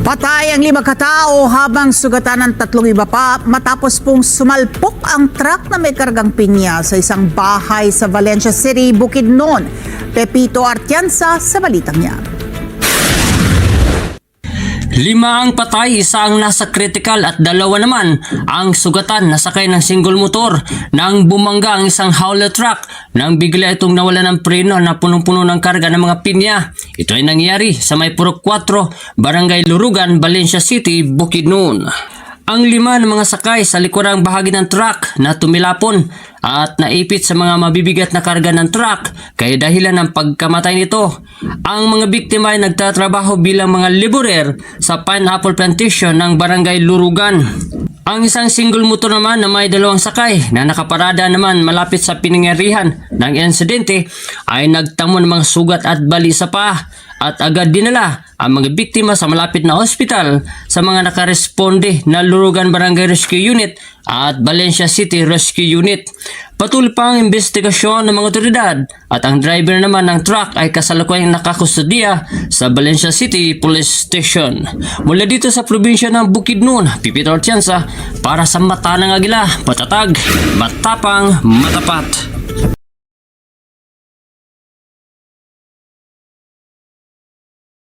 Patay ang 5 katao habang sugatan ng 3 iba pa matapos pong sumalpok ang truck na may kargang pinya sa isang bahay sa Valencia City, Bukidnon. Pepito Artianza sa balitang niya. 5 ang patay, 1 ang nasa critical at 2 naman ang sugatan na sakay ng single motor nang bumangga ang isang hauler truck nang bigla itong nawala ng preno na punong-puno ng karga ng mga pinya. Ito ay nangyari sa may Purok 4, Barangay Lurugan, Valencia City, Bukidnon. Ang 5 ng mga sakay sa likurang bahagi ng truck na tumilapon at naipit sa mga mabibigat na karga ng truck kaya dahilan ng pagkamatay nito. Ang mga biktima ay nagtatrabaho bilang mga laborer sa pineapple plantation ng Barangay Lurugan. Ang isang single motor naman na may 2 sakay na nakaparada naman malapit sa pinangyarihan ng insidente ay nagtamo ng mga sugat at bali sa paa at agad dinala ang mga biktima sa malapit na ospital sa mga nakaresponde na Lurugan Barangay Rescue Unit at Valencia City Rescue Unit. Patuloy pa ang investigasyon ng mga otoridad at ang driver naman ng truck ay kasalukuyang nakakustodiya sa Valencia City Police Station. Mula dito sa probinsya ng Bukidnon, Pepito Artianza para sa Mata ng Agila, matatag, matapang, matapat.